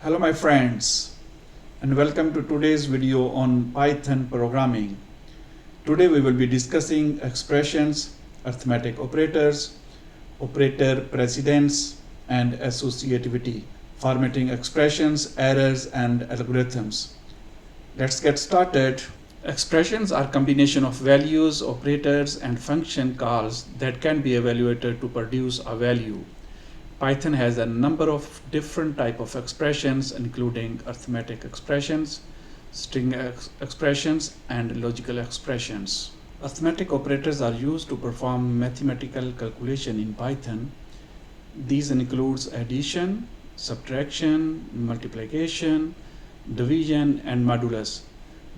Hello my friends, and welcome to today's video on Python programming. Today we will be discussing expressions, arithmetic operators, operator precedence and associativity, formatting expressions, errors and algorithms. Let's get started. Expressions are combination of values, operators and function calls that can be evaluated to produce a value. Python has a number of different type of expressions, including arithmetic expressions, string expressions, and logical expressions. Arithmetic operators are used to perform mathematical calculation in Python. These includes addition, subtraction, multiplication, division, and modulus.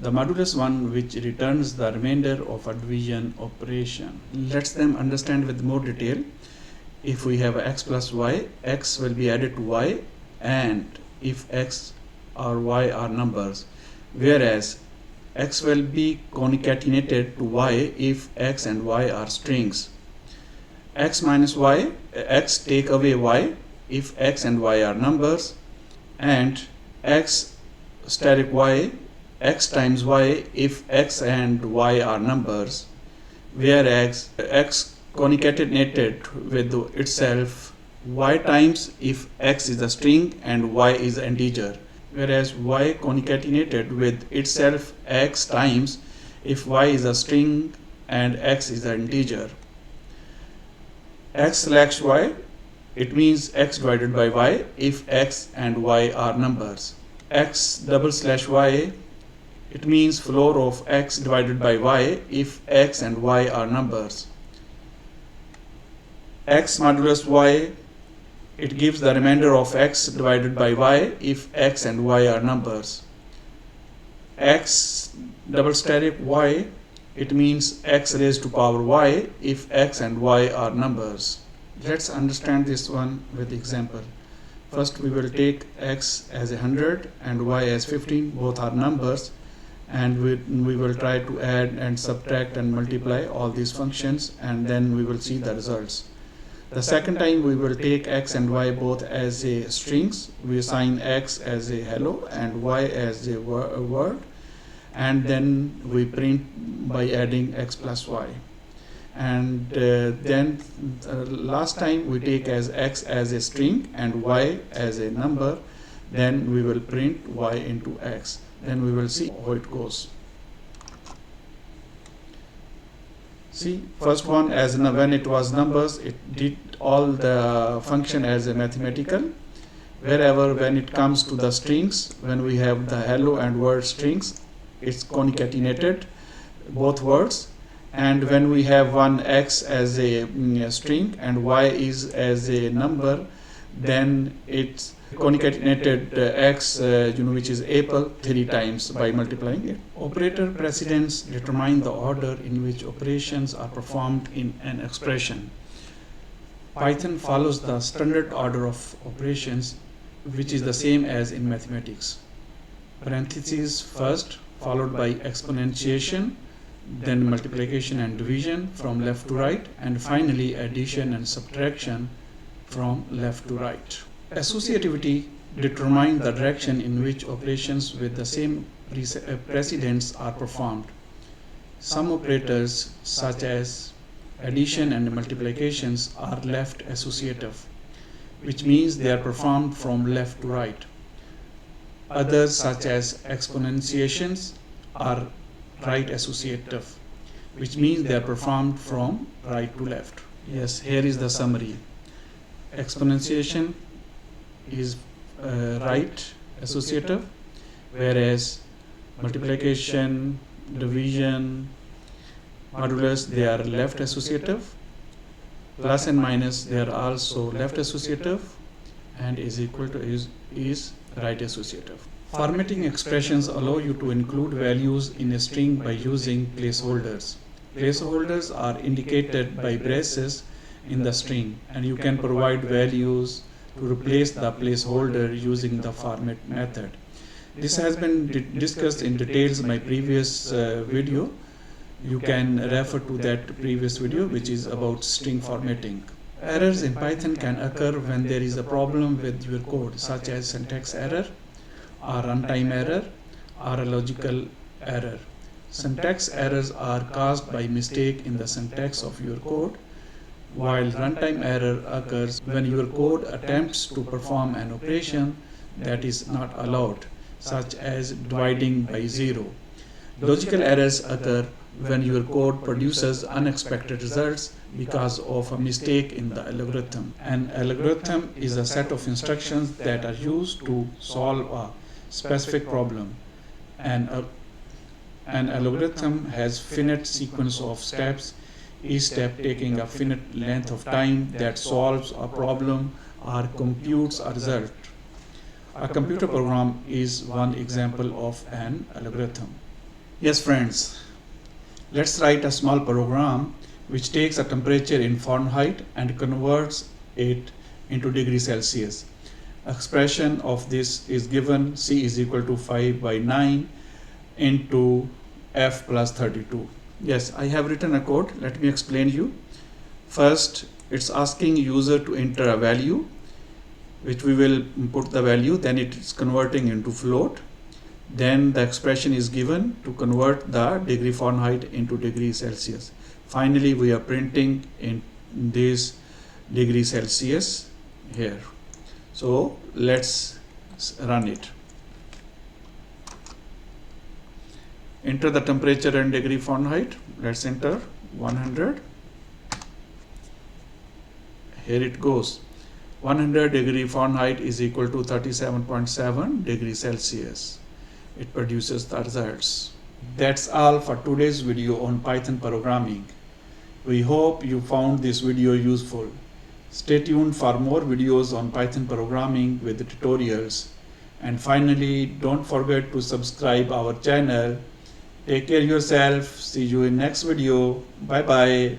The modulus one which returns the remainder of a division operation. Let's them understand with more detail. If we have x plus y, x will be added to y, and if x or y are numbers, whereas x will be concatenated to y if x and y are strings. X minus y, x take away y if x and y are numbers, and x static y, x times y if x and y are numbers, whereas x concatenated with itself y times if x is a string and y is an integer, whereas y concatenated with itself x times if y is a string and x is an integer. X slash y, it means x divided by y if x and y are numbers. X double slash y, it means floor of x divided by y if x and y are numbers. X modulus y, it gives the remainder of x divided by y if x and y are numbers. X double static y, it means x raised to power y if x and y are numbers. Let's understand this one with example. First we will take x as 100 and y as 15, both are numbers, and we will try to add and subtract and multiply all these functions, and then we will see the results. The second time we will take x and y both as a strings. We assign x as a hello and y as a word, and then we print by adding x plus y. And then last time we take as x as a string and y as a number, then we will print y into x. Then we will see how it goes. See, first one, as when it was numbers, it did all the function as a mathematical. Wherever when it comes to the strings, when we have the hello and word strings, it's concatenated both words. And when we have one x as a string and y is as a number, then it's concatenated x which is apple 3 times by multiplying it. Operator precedence determine the order in which operations are performed in an expression. Python follows the standard order of operations, which is the same as in mathematics. Parentheses first, followed by exponentiation, then multiplication and division from left to right, and finally addition and subtraction from left to right. Associativity determines the direction in which operations with the same precedence are performed. Some operators, such as addition and multiplications, are left associative, which means they are performed from left to right. Others, such as exponentiations, are right associative, which means they are performed from right to left. Yes, here is the summary. Exponentiation is right associative, whereas multiplication, division, modulus, they are left associative. Plus and minus, they are also left associative, and is equal to is right associative. Formatting expressions allow you to include values in a string by using placeholders. Placeholders are indicated by braces in the string, and you can provide values to replace the placeholder using the format method. This has been discussed in details in my previous video. You can refer to that previous video, which is about string formatting. Errors in Python can occur when there is a problem with your code, such as syntax error, or runtime error, or a logical error. Syntax errors are caused by mistake in the syntax of your code, while runtime error occurs when your code attempts to perform an operation that is not allowed, such as dividing by zero. Logical errors occur when your code produces unexpected results because of a mistake in the algorithm. An algorithm is a set of instructions that are used to solve a specific problem. An algorithm has finite sequence of steps, each step taking a finite length of time that solves a problem or computes a result. A computer program is one example of an algorithm. Yes, friends, let's write a small program which takes a temperature in Fahrenheit and converts it into degrees Celsius. Expression of this is given: C is equal to 5 by 9 into F plus 32. Yes, I have written a code. Let me explain you. First, it's asking user to enter a value, which we will input the value, then it is converting into float. Then the expression is given to convert the degree Fahrenheit into degree Celsius. Finally, we are printing in this degree Celsius here. So let's run it. Enter the temperature and degree Fahrenheit. Let's enter 100. Here it goes. 100 degree Fahrenheit is equal to 37.7 degrees Celsius. It produces the results. That's all for today's video on Python programming. We hope you found this video useful. Stay tuned for more videos on Python programming with the tutorials. And finally, don't forget to subscribe our channel. Take care of yourself. See you in next video. Bye bye.